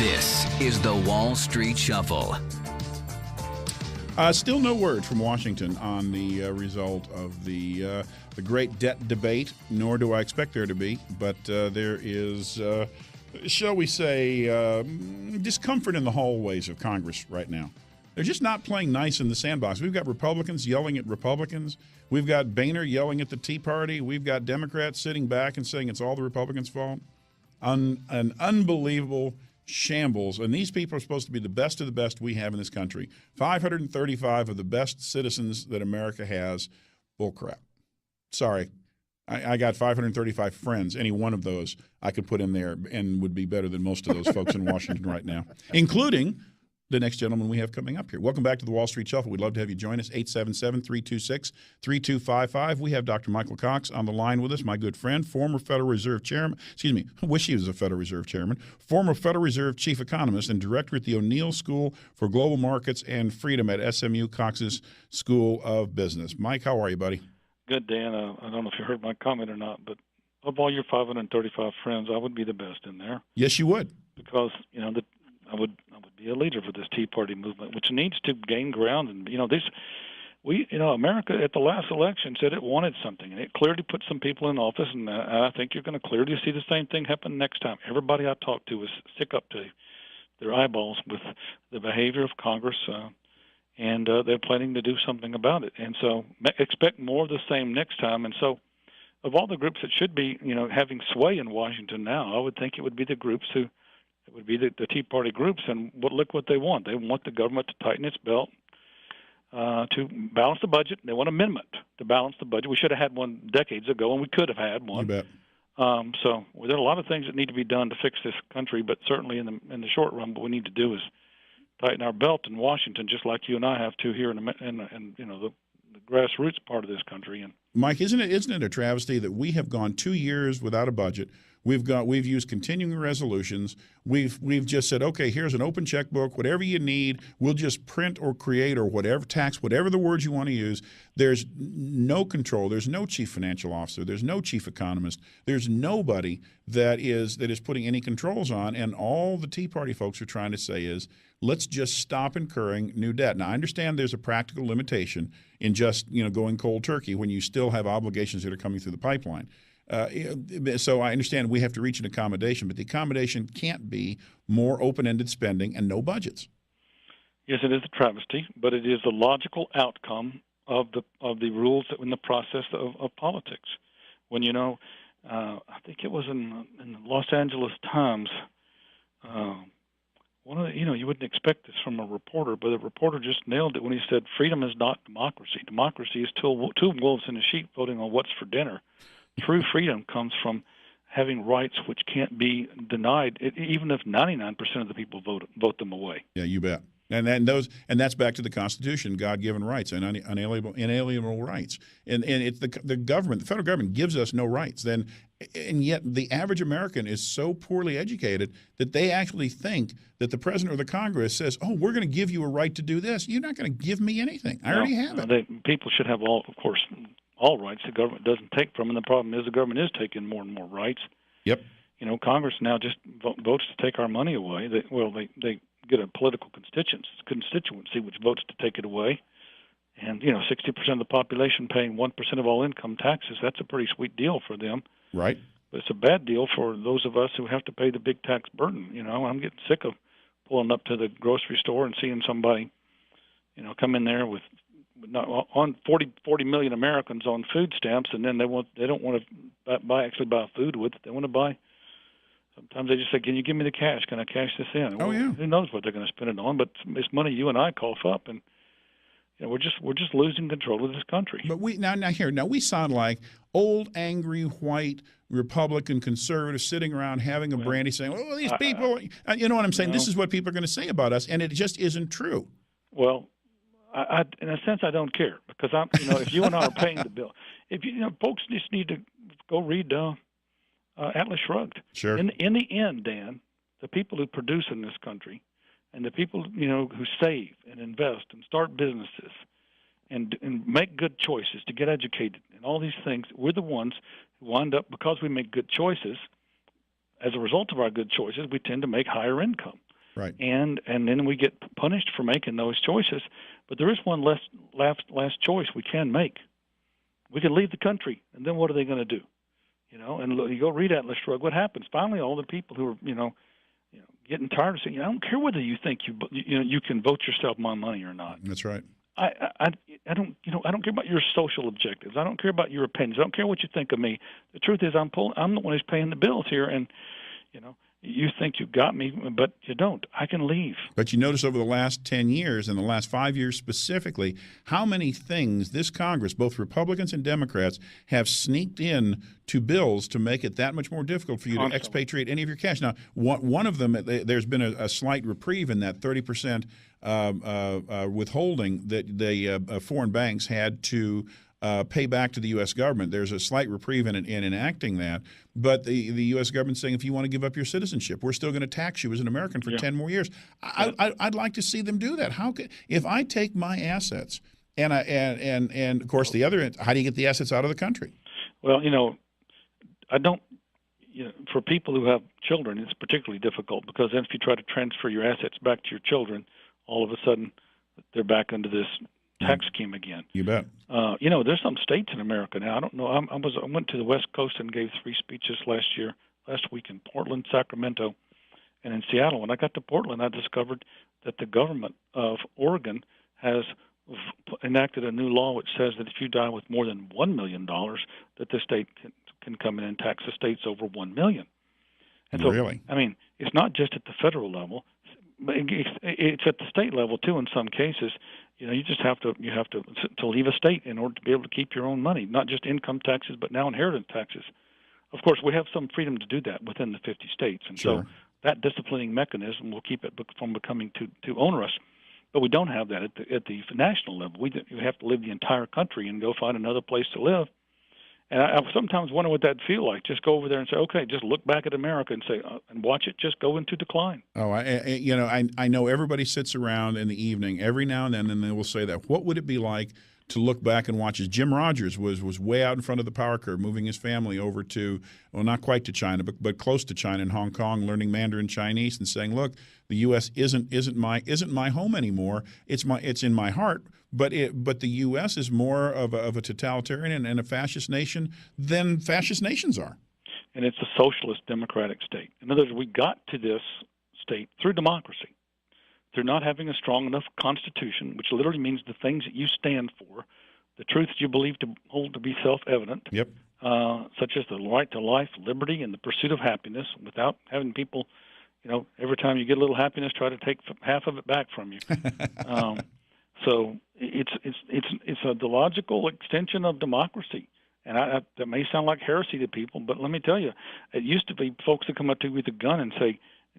This is the Wall Street Shuffle. Still no word from Washington on the result of the great debt debate, nor do I expect there to be. But there is, shall we say, discomfort in the hallways of Congress right now. They're just not playing nice in the sandbox. We've got Republicans yelling at Republicans. We've got Boehner yelling at the Tea Party. We've got Democrats sitting back and saying it's all the Republicans' fault. An unbelievable shambles, and these people are supposed to be the best of the best we have in this country. 535 of the best citizens that America has. Bullcrap. Sorry. I got 535 friends. Any one of those I could put in there and would be better than most of those folks in Washington right now, including the next gentleman we have coming up here. Welcome back to the Wall Street Shuffle. We'd love to have you join us, 877-326-3255. We have Dr. Michael Cox on the line with us, my good friend, former Federal Reserve Chairman. Excuse me, I wish he was a Federal Reserve Chairman. Former Federal Reserve Chief Economist and Director at the O'Neill School for Global Markets and Freedom at SMU Cox's School of Business. Mike, how are you, buddy? Good, Dan. I don't know if you heard my comment or not, but of all your 535 friends, I would be the best in there. Yes, you would. Because, I would be a leader for this Tea Party movement, which needs to gain ground. And America at the last election said it wanted something, and it clearly put some people in office. And I think you're going to clearly see the same thing happen next time. Everybody I talked to was sick up to their eyeballs with the behavior of Congress, and they're planning to do something about it. And so expect more of the same next time. And so, of all the groups that should be, having sway in Washington now, I would think it would be the groups who. It would be the Tea Party groups, and look what they want. They want the government to tighten its belt to balance the budget. They want an amendment to balance the budget. We should have had one decades ago, and we could have had one. You bet. So there are a lot of things that need to be done to fix this country, but certainly in the short run, what we need to do is tighten our belt in Washington, just like you and I have to here in the grassroots part of this country. And Mike, isn't it a travesty that we have gone 2 years without a budget? We've used continuing resolutions. We've just said, okay, here's an open checkbook. Whatever you need, we'll just print or create or whatever tax, whatever the words you want to use. There's no control. There's no chief financial officer. There's no chief economist. There's nobody that is putting any controls on. And all the Tea Party folks are trying to say is, let's just stop incurring new debt. Now, I understand there's a practical limitation in just going cold turkey when you still have obligations that are coming through the pipeline. So I understand we have to reach an accommodation, but the accommodation can't be more open-ended spending and no budgets. Yes, it is a travesty, but it is the logical outcome of the rules that in the process of politics. When I think it was in the Los Angeles Times. One of the, you wouldn't expect this from a reporter, but the reporter just nailed it when he said, "Freedom is not democracy. Democracy is two wolves in a sheep voting on what's for dinner." True freedom comes from having rights which can't be denied, even if 99% of the people vote them away. Yeah, you bet. And that's back to the Constitution, God-given rights and inalienable rights. And it's the government, the federal government, gives us no rights. And yet the average American is so poorly educated that they actually think that the president or the Congress says, "Oh, we're going to give you a right to do this." You're not going to give me anything. I already have it. People should have all rights the government doesn't take from them. The problem is the government is taking more and more rights. Yep. Congress now just votes to take our money away. They get a political constituency which votes to take it away. And, 60% of the population paying 1% of all income taxes, that's a pretty sweet deal for them. Right. But it's a bad deal for those of us who have to pay the big tax burden. I'm getting sick of pulling up to the grocery store and seeing somebody, come in there with on 40 million Americans on food stamps, and then they don't want to buy food with it. They want to buy. Sometimes they just say, "Can you give me the cash? Can I cash this in?" Oh, yeah. Who knows what they're going to spend it on? But it's money you and I cough up, and we're just losing control of this country. But we sound like old, angry, white Republican conservatives sitting around having a brandy, saying, "Oh, these people," you know what I'm saying? This is what people are going to say about us, and it just isn't true. Well, I in a sense, I don't care because if you and I are paying the bill, folks just need to go read Atlas Shrugged. Sure. In the end, Dan, the people who produce in this country, and the people who save and invest and start businesses, and make good choices to get educated and all these things, we're the ones who wind up, because we make good choices. As a result of our good choices, we tend to make higher income. Right. and then we get punished for making those choices. But there is one last choice we can make. We can leave the country, and then what are they going to do? And look, you go read Atlas Shrugged. What happens? Finally, all the people who are getting tired of saying, I don't care whether you think you can vote yourself my money or not. That's right. I don't care about your social objectives. I don't care about your opinions. I don't care what you think of me. The truth is, I'm the one who's paying the bills here, and you think you got me, but you don't. I can leave. But you notice over the last 10 years, and the last 5 years specifically, how many things this Congress, both Republicans and Democrats, have sneaked in to bills to make it that much more difficult for you to expatriate any of your cash. Now, one of them, there's been a slight reprieve in that 30% withholding that the foreign banks had to pay back to the U.S. government. There's a slight reprieve in enacting that. But the U.S. government's saying if you want to give up your citizenship, we're still going to tax you as an American for 10 more years. I'd like to see them do that. If I take my assets and of course the other, how do you get the assets out of the country? Well, I don't. For people who have children, it's particularly difficult because then if you try to transfer your assets back to your children, all of a sudden they're back into this tax scheme again. You bet. There's some states in America now. I don't know. I went to the West Coast and gave 3 speeches last week in Portland, Sacramento, and in Seattle. When I got to Portland, I discovered that the government of Oregon has enacted a new law which says that if you die with more than $1 million, that the state can come in and tax the states over $1 million. And so, really? I mean, it's not just at the federal level. It's at the state level too. In some cases, you just have to leave a state in order to be able to keep your own money, not just income taxes, but now inheritance taxes. Of course, we have some freedom to do that within the 50 states, and Sure. so that disciplining mechanism will keep it from becoming too onerous. But we don't have that at the national level. We have to leave the entire country and go find another place to live. And I sometimes wonder what that'd feel like. Just go over there and say, okay, just look back at America and say, and watch it just go into decline. Oh, I know everybody sits around in the evening every now and then, and they will say that. What would it be like to look back and watch as Jim Rogers was way out in front of the power curve, moving his family over to, well, not quite to China, but close to China in Hong Kong, learning Mandarin Chinese and saying, look, the U.S. isn't my home anymore. It's in my heart. But the U.S. is more of a totalitarian and a fascist nation than fascist nations are. And it's a socialist democratic state. In other words, we got to this state through democracy, through not having a strong enough constitution, which literally means the things that you stand for, the truths you believe to hold to be self-evident, Yep. Such as the right to life, liberty, and the pursuit of happiness, without having people, every time you get a little happiness, try to take half of it back from you. So it's the logical extension of democracy. And that may sound like heresy to people, but let me tell you, it used to be folks that come up to you with a gun and say,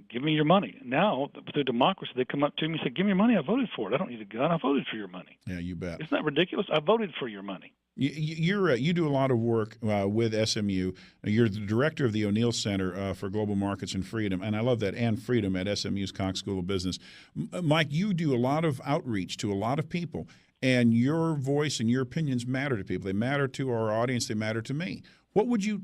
give me your money. Now, through democracy, they come up to me and say, give me your money. I voted for it. I don't need a gun. I voted for your money. Yeah, you bet. Isn't that ridiculous? I voted for your money. You do a lot of work with SMU. You're the director of the O'Neill Center for Global Markets and Freedom, and I love that, and freedom at SMU's Cox School of Business. Mike, you do a lot of outreach to a lot of people, and your voice and your opinions matter to people. They matter to our audience. They matter to me. What would you,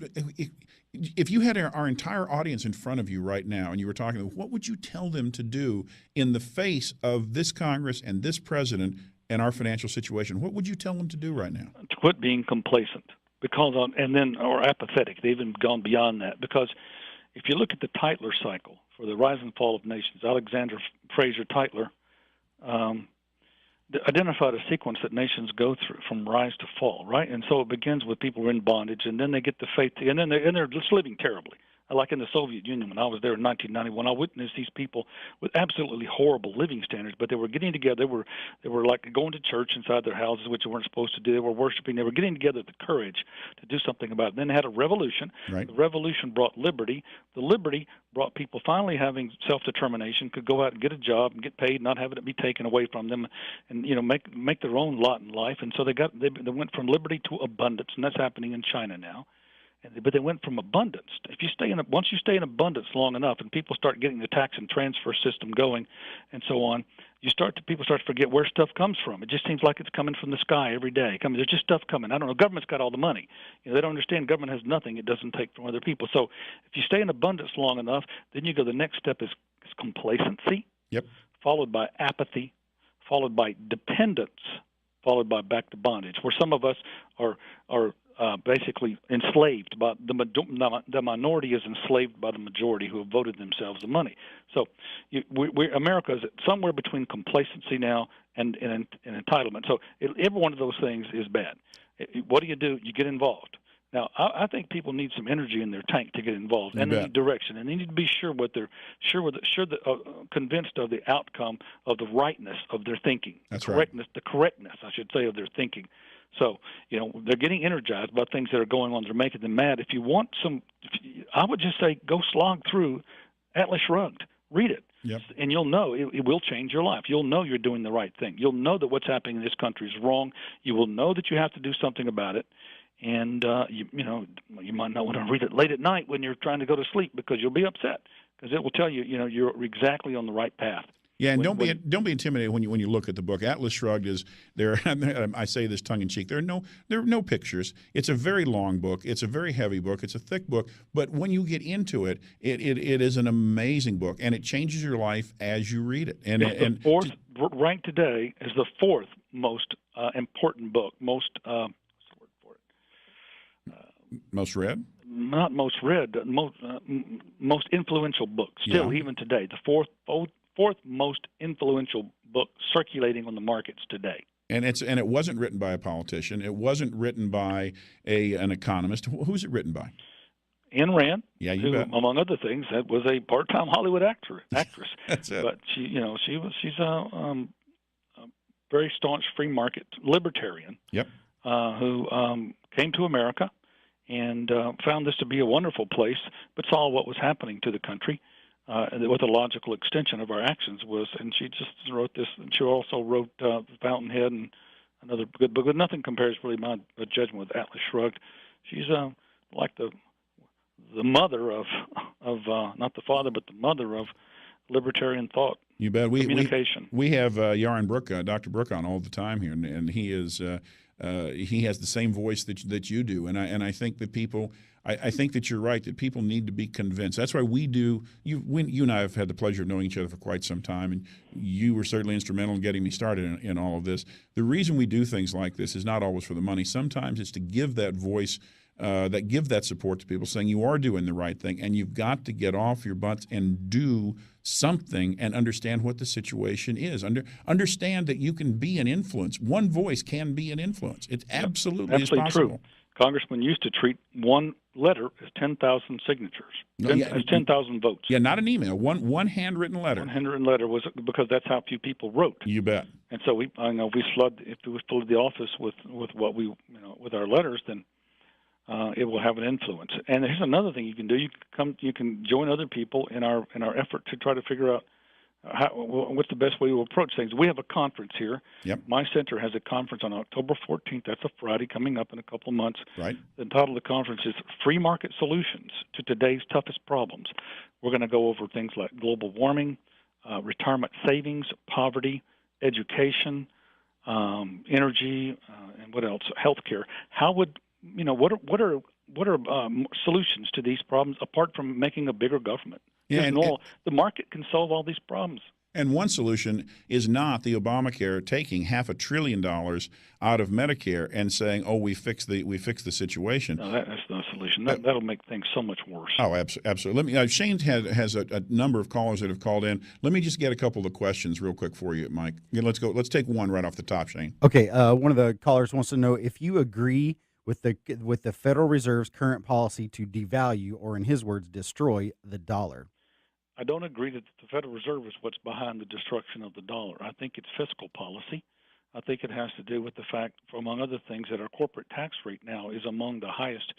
if you had our entire audience in front of you right now and you were talking to them, what would you tell them to do in the face of this Congress and this president and our financial situation? What would you tell them to do right now? To quit being complacent, or apathetic. They've even gone beyond that. Because if you look at the Tytler cycle for the rise and fall of nations, Alexander Fraser Tytler identified a sequence that nations go through from rise to fall, right? And so it begins with people who are in bondage, and then they get the faith, and they're just living terribly. Like in the Soviet Union, when I was there in 1991, I witnessed these people with absolutely horrible living standards, but they were getting together. They were like going to church inside their houses, which they weren't supposed to do. They were worshiping. They were getting together the courage to do something about it. Then they had a revolution. Right. The revolution brought liberty. The liberty brought people finally having self-determination, could go out and get a job and get paid, not having it be taken away from them, and make their own lot in life. And so they went from liberty to abundance, and that's happening in China now. But they went from abundance. Once you stay in abundance long enough, and people start getting the tax and transfer system going, and so on, people start to forget where stuff comes from. It just seems like it's coming from the sky every day. There's just stuff coming. I don't know. Government's got all the money. They don't understand government has nothing it doesn't take from other people. So if you stay in abundance long enough, then you go. The next step is complacency. followed by apathy, followed by dependence, followed by back to bondage, where some of us are basically enslaved by the minority is enslaved by the majority who have voted themselves the money. So America is somewhere between complacency now and entitlement. So every one of those things is bad. What do? You get involved. Now, I think people need some energy in their tank to get involved, and they need direction, and they need to be convinced of the outcome of the rightness of their thinking, the correctness, I should say, of their thinking. So, they're getting energized by things that are going on that are making them mad. If you want I would just say go slog through Atlas Shrugged, read it, and you'll know it will change your life. You'll know you're doing the right thing. You'll know that what's happening in this country is wrong. You will know that you have to do something about it. And you might not want to read it late at night when you're trying to go to sleep because you'll be upset because it will tell you you're exactly on the right path. Yeah, and don't be intimidated when you look at the book. Atlas Shrugged is there. I say this tongue in cheek. There are no pictures. It's a very long book. It's a very heavy book. It's a thick book. But when you get into it, it is an amazing book, and it changes your life as you read it. And the fourth ranked today is the fourth most important book. Most read? Not most read. Most influential book. Still, even today, the fourth most influential book circulating on the markets today. And it wasn't written by a politician. It wasn't written by an economist. Who's it written by? Ayn Rand. Yeah, you bet. Among other things, that was a part-time Hollywood actress. That's it. But she's a very staunch free market libertarian. Yep. Who came to America and found this to be a wonderful place, but saw what was happening to the country. What the logical extension of our actions was, and she just wrote this. And she also wrote Fountainhead and another good book. But nothing compares really my judgment with Atlas Shrugged. She's like the mother of not the father, but the mother of libertarian thought. You bet. Communication. We have Yaron Brook, Dr. Brook, on all the time here, and he is. He has the same voice that you do, and I think that people. I think that you're right, that people need to be convinced. That's why we do. You and I have had the pleasure of knowing each other for quite some time, and you were certainly instrumental in getting me started in all of this. The reason we do things like this is not always for the money. Sometimes it's to give that voice, give that support to people, saying you are doing the right thing, and you've got to get off your butts and do something and understand what the situation is. Understand that you can be an influence. One voice can be an influence. It absolutely is possible. True. Congressman used to treat one letter as 10,000 signatures, as 10,000 votes. Yeah, not an email. One handwritten letter. One handwritten letter was because that's how few people wrote. You bet. And so if we flood the office with what with our letters, then it will have an influence. And here's another thing you can do. You can join other people in our effort to try to figure out what's the best way to approach things. We have a conference here. Yep. My center has a conference on October 14th. That's a Friday coming up in a couple of months. Right. The title of the conference is Free Market Solutions to Today's Toughest Problems. We're going to go over things like global warming, retirement savings, poverty, education, energy, and what else? Healthcare. How would what are solutions to these problems apart from making a bigger government? Yeah, the market can solve all these problems. And one solution is not the Obamacare taking $500 billion out of Medicare and saying, "Oh, we fixed the situation." No, that's not a solution. That'll make things so much worse. Oh, absolutely. Shane has a number of callers that have called in. Let me just get a couple of the questions real quick for you, Mike. Let's go. Let's take one right off the top, Shane. Okay. One of the callers wants to know if you agree with the Federal Reserve's current policy to devalue, or in his words, destroy the dollar. I don't agree that the Federal Reserve is what's behind the destruction of the dollar. I think it's fiscal policy. I think it has to do with the fact, among other things, that our corporate tax rate now is among the highest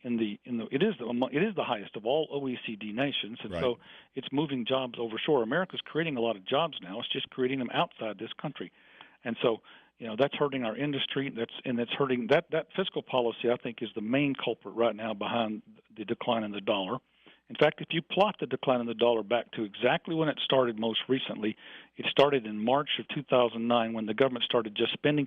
it is the highest of all OECD nations, and so it's moving jobs overshore. America's creating a lot of jobs now. It's just creating them outside this country, and so that's hurting our industry. That's hurting that fiscal policy. I think is the main culprit right now behind the decline in the dollar. In fact, if you plot the decline in the dollar back to exactly when it started most recently, it started in March of 2009 when the government started just spending,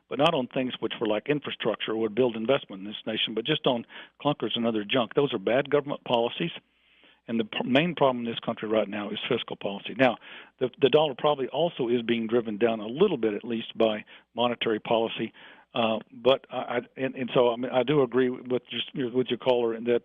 but not on things which were like infrastructure or would build investment in this nation, but just on clunkers and other junk. Those are bad government policies, And the main problem in this country right now is fiscal policy. Now, the dollar probably also is being driven down a little bit, at least, by monetary policy. But so I mean, I do agree with your caller in that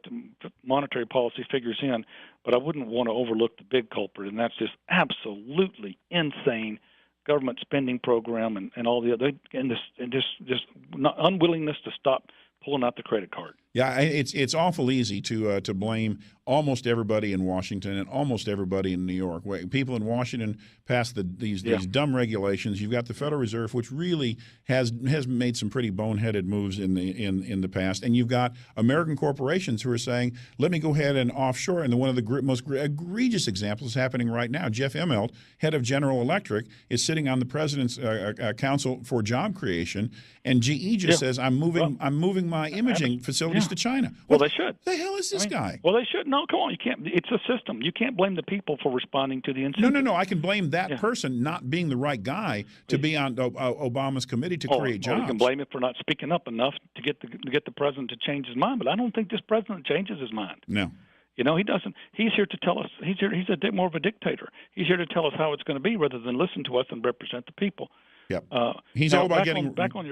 monetary policy figures in, but I wouldn't want to overlook the big culprit, and that's just absolutely insane government spending program and all the other and just unwillingness to stop pulling out the credit card. Yeah, it's awful easy to blame almost everybody in Washington and almost everybody in New York. People in Washington passed these dumb regulations. You've got the Federal Reserve, which really has made some pretty boneheaded moves in the past, and you've got American corporations who are saying, "Let me go ahead and offshore." And one of the most egregious examples is happening right now. Jeff Immelt, head of General Electric, is sitting on the president's Council for Job Creation, and GE just says, "I'm moving my imaging facilities to China." Well, they should. The hell is this guy? Well, they should. No, come on. You can't. It's a system. You can't blame the people for responding to the incentive. No. I can blame that person not being the right guy to be on Obama's committee to create jobs. You can blame him for not speaking up enough to get the president to change his mind. But I don't think this president changes his mind. No. You know, he doesn't. He's here to tell us. He's more of a dictator. He's here to tell us how it's going to be, rather than listen to us and represent the people. Yep. He's all about back on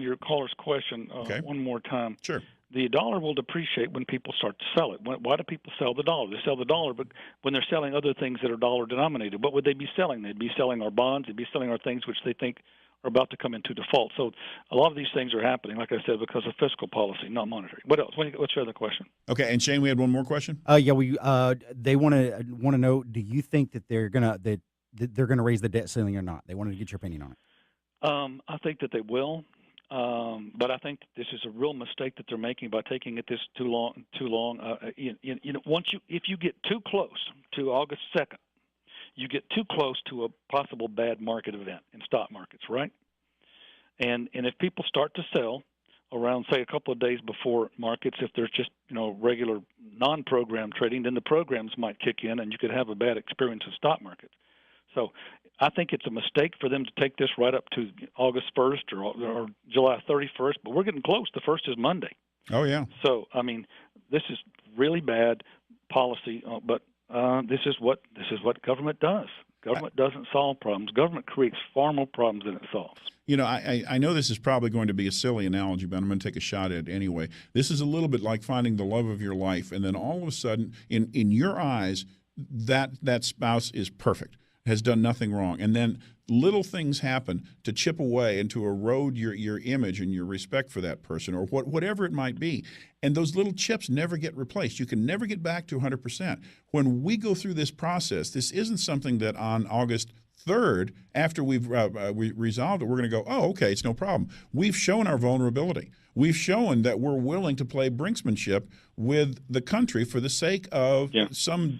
your caller's question. One more time. Sure. The dollar will depreciate when people start to sell it. Why do people sell the dollar? They sell the dollar, but when they're selling other things that are dollar denominated, what would they be selling? They'd be selling our bonds. They'd be selling our things which they think are about to come into default. So a lot of these things are happening, like I said, because of fiscal policy, not monetary. What else? What's your other question? Okay, and Shane, we had one more question. They want to know: do you think that they're gonna raise the debt ceiling or not? They wanted to get your opinion on it. I think that they will. But I think this is a real mistake that they're making by taking it this too long. If you get too close to August 2nd, you get too close to a possible bad market event in stock markets, right? And if people start to sell around, say, a couple of days before markets, if there's just regular non-program trading, then the programs might kick in, and you could have a bad experience in stock markets. So I think it's a mistake for them to take this right up to August 1st or July 31st, but we're getting close. The 1st is Monday. Oh, yeah. So, I mean, this is really bad policy, but this is what government does. Government doesn't solve problems. Government creates far more problems than it solves. I know this is probably going to be a silly analogy, but I'm going to take a shot at it anyway. This is a little bit like finding the love of your life, and then all of a sudden, in your eyes, that spouse is perfect, has done nothing wrong, and then little things happen to chip away and to erode your image and your respect for that person, or whatever it might be. And those little chips never get replaced. You can never get back to 100%. When we go through this process, this isn't something that on August 3rd, after we've resolved it, we're going to go, oh, okay, it's no problem. We've shown our vulnerability. We've shown that we're willing to play brinksmanship with the country for the sake of some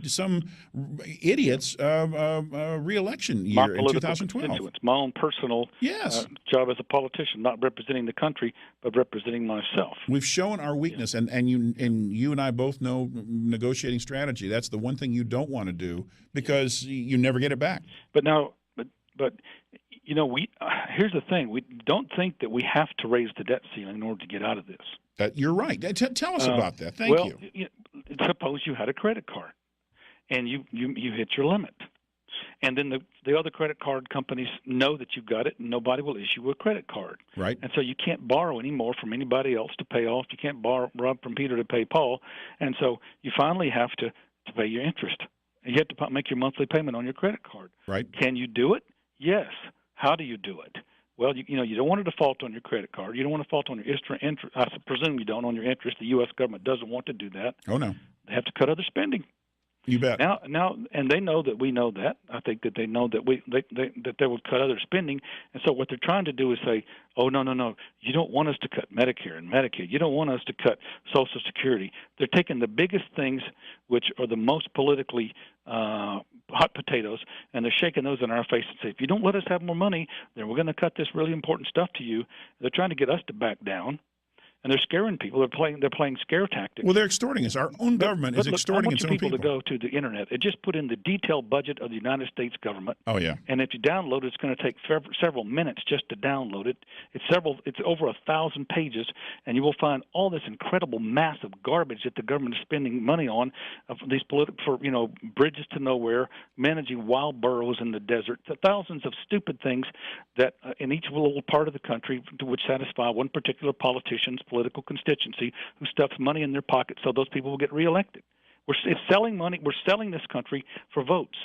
idiot's re-election year in 2012. My own personal job as a politician, not representing the country, but representing myself. We've shown our weakness, and you and I both know negotiating strategy. That's the one thing you don't want to do because you never get it back. But here's the thing: we don't think that we have to raise the debt ceiling in order to get out of this. You're right. Tell us about that. Thank you. Suppose you had a credit card, and you hit your limit, and then the other credit card companies know that you've got it, and nobody will issue a credit card. Right. And so you can't borrow anymore from anybody else to pay off. You can't borrow from Peter to pay Paul, and so you finally have to pay your interest. And you have to make your monthly payment on your credit card. Right. Can you do it? Yes. How do you do it? Well, you don't want to default on your credit card. You don't want to default on your interest. I presume you don't on your interest. The U.S. government doesn't want to do that. Oh, no. They have to cut other spending. You bet. Now, and they know that we know that. I think that they know that that they will cut other spending, and so what they're trying to do is say, "Oh, no, you don't want us to cut Medicare and Medicaid. You don't want us to cut Social Security." They're taking the biggest things, which are the most politically hot potatoes, and they're shaking those in our face and say, "If you don't let us have more money, then we're going to cut this really important stuff to you." They're trying to get us to back down. and they're scaring people. They're playing scare tactics. Well, they're extorting us. Our own government is extorting its own people. I want you people to go to the internet and just put in the detailed budget of the United States government. Oh yeah. And if you download it, it's going to take several minutes just to download it. It's over 1,000 pages, and you will find all this incredible mass of garbage that the government is spending money on these bridges to nowhere, managing wild burrows in the desert, thousands of stupid things that in each little part of the country which satisfy one particular politician's political constituency who stuffs money in their pocket so those people will get reelected. It's selling money. We're selling this country for votes.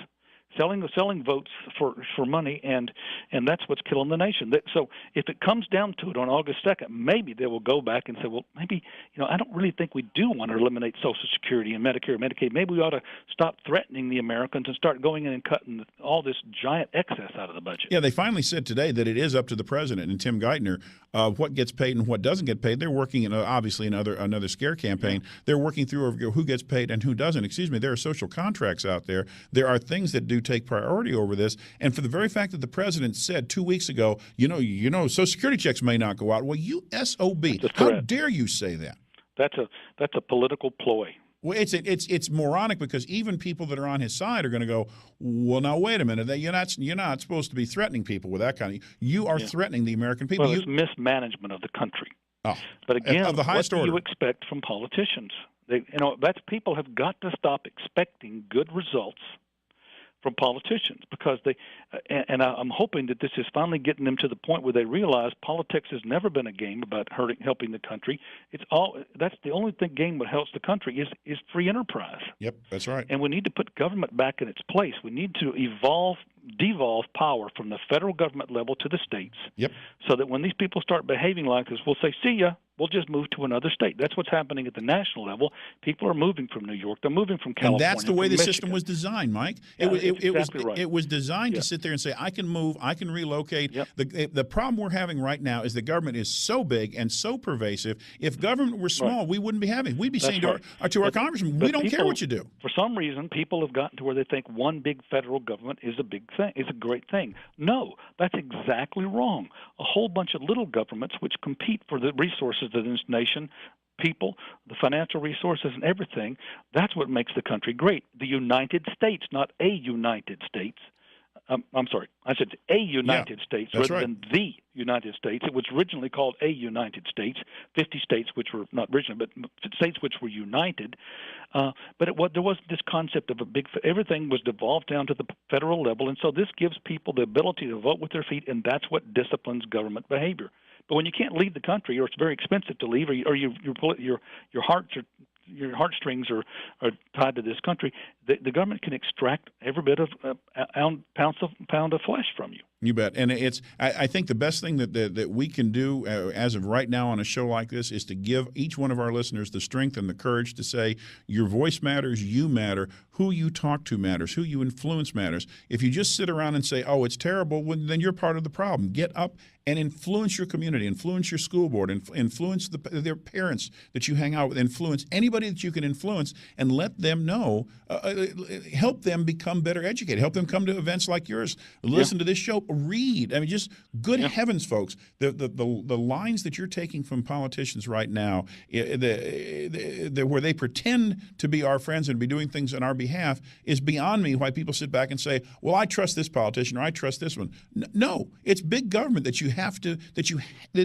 Selling votes for money, and that's what's killing the nation. So if it comes down to it on August 2nd, maybe they will go back and say, well, maybe, I don't really think we do want to eliminate Social Security and Medicare and Medicaid. Maybe we ought to stop threatening the Americans and start going in and cutting all this giant excess out of the budget. Yeah, they finally said today that it is up to the president and Tim Geithner what gets paid and what doesn't get paid. They're working in obviously another scare campaign. Yeah. They're working through who gets paid and who doesn't. Excuse me. There are social contracts out there. There are things that do take priority over this. And for the very fact that the president said 2 weeks ago, Social Security checks may not go out. Well, you SOB, how dare you say that? That's a political ploy. Well, it's moronic because even people that are on his side are going to go, well, now wait a minute, you're not supposed to be threatening people with that kind of. You are threatening the American people. Well, it's mismanagement of the country. Oh, but again, of the highest order. What do you expect from politicians? People have got to stop expecting good results from politicians because I'm hoping that this is finally getting them to the point where they realize politics has never been a game about helping the country. That's the only game that helps the country is free enterprise. Yep, that's right. And we need to put government back in its place. We need to devolve power from the federal government level to the states. Yep. So that when these people start behaving like this, we'll say, see ya. We'll just move to another state. That's what's happening at the national level. People are moving from New York. They're moving from California. And that's the way the Michigan. system was designed, Mike. It was designed to sit there and say, I can move, I can relocate. Yep. The problem we're having right now is the government is so big and so pervasive. If government were small, we wouldn't be having. We'd be saying to our congressman, we don't care what you do. For some reason, people have gotten to where they think one big federal government is a big thing, is a great thing. No, that's exactly wrong. A whole bunch of little governments which compete for the resources of this nation, people, the financial resources and everything, that's what makes the country great. The United States, not a United States. I'm sorry, I said a United States rather than the United States. It was originally called a United States, 50 states which were not originally, but states which were united. But there was this concept of everything was devolved down to the federal level, and so this gives people the ability to vote with their feet, and that's what disciplines government behavior. But when you can't leave the country, or it's very expensive to leave, or your heartstrings are tied to this country, the government can extract every bit of pound of flesh from you. You bet. And I think the best thing that we can do as of right now on a show like this is to give each one of our listeners the strength and the courage to say your voice matters, you matter, who you talk to matters, who you influence matters. If you just sit around and say, oh, it's terrible, well, then you're part of the problem. Get up and influence your community, influence your school board, influence their parents that you hang out with, influence anybody that you can influence, and let them know, help them become better educated, help them come to events like yours, listen to this show, read. I mean, just good heavens, folks, the lines that you're taking from politicians right now, where they pretend to be our friends and be doing things on our behalf, is beyond me. Why people sit back and say, well, I trust this politician or I trust this one. No, it's big government that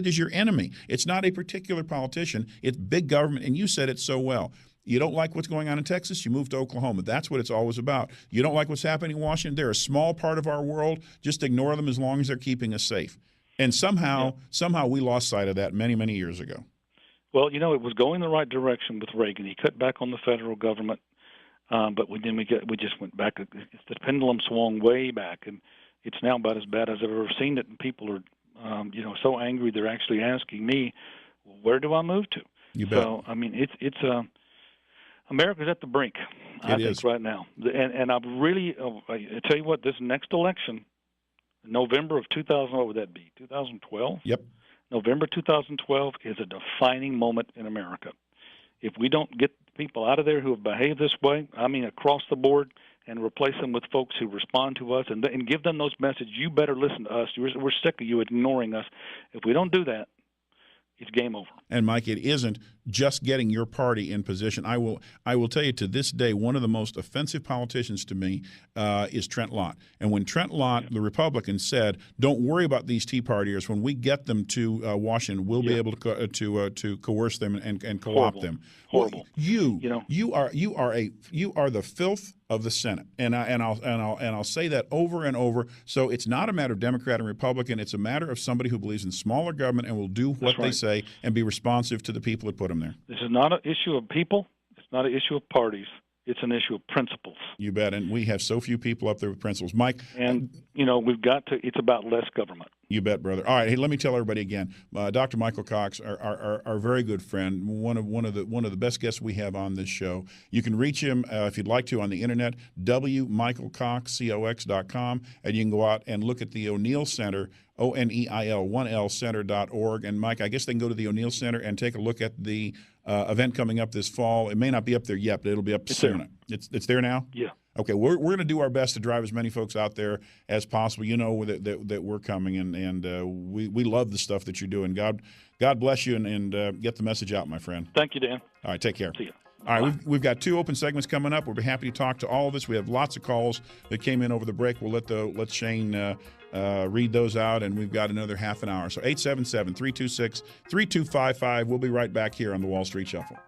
is your enemy. It's not a particular politician. It's big government, and you said it so well. You don't like what's going on in Texas, you move to Oklahoma. That's what it's always about. You don't like what's happening in Washington, they're a small part of our world. Just ignore them as long as they're keeping us safe. And somehow we lost sight of that many, many years ago. Well, it was going the right direction with Reagan. He cut back on the federal government, but we just went back. The pendulum swung way back, and it's now about as bad as I've ever seen it. And people are, so angry they're actually asking me, where do I move to? You bet. So, I mean, it's America's at the brink, I think, right now. And I really, I tell you what, this next election, November of 2000, what would that be, 2012? Yep. November 2012 is a defining moment in America. If we don't get people out of there who have behaved this way, I mean across the board, and replace them with folks who respond to us and give them those messages, you better listen to us. We're sick of you ignoring us. If we don't do that, it's game over. And Mike, it isn't just getting your party in position. I will tell you, to this day, one of the most offensive politicians to me is Trent Lott. And when Trent Lott, the Republican, said, "Don't worry about these Tea Partiers. When we get them to Washington, we'll be able to coerce them and co-opt them." Horrible. Well, you are the filth of the Senate, and I'll say that over and over. So it's not a matter of Democrat and Republican. It's a matter of somebody who believes in smaller government and will do what they say and be responsive to the people that put them there. This is not an issue of people. It's not an issue of parties. It's an issue of principles. You bet. And we have so few people up there with principles. Mike. And, we've got to – it's about less government. You bet, brother. All right, hey, let me tell everybody again. Dr. Michael Cox, our very good friend, one of the best guests we have on this show. You can reach him if you'd like to on the internet, wmichaelcox.com, and you can go out and look at the O'Neill Center, ONEIL, 1Lcenter.org. And Mike, I guess they can go to the O'Neill Center and take a look at the event coming up this fall. It may not be up there yet, but it'll be up soon. It's there now? Yeah. Okay, we're going to do our best to drive as many folks out there as possible. You know that we're coming, and we love the stuff that you're doing. God bless you, and get the message out, my friend. Thank you, Dan. All right, take care. See you. All right, we've got 2 open segments coming up. We'll be happy to talk to all of us. We have lots of calls that came in over the break. We'll let Shane read those out, and we've got another half an hour. So 877-326-3255. We'll be right back here on the Wall Street Shuffle.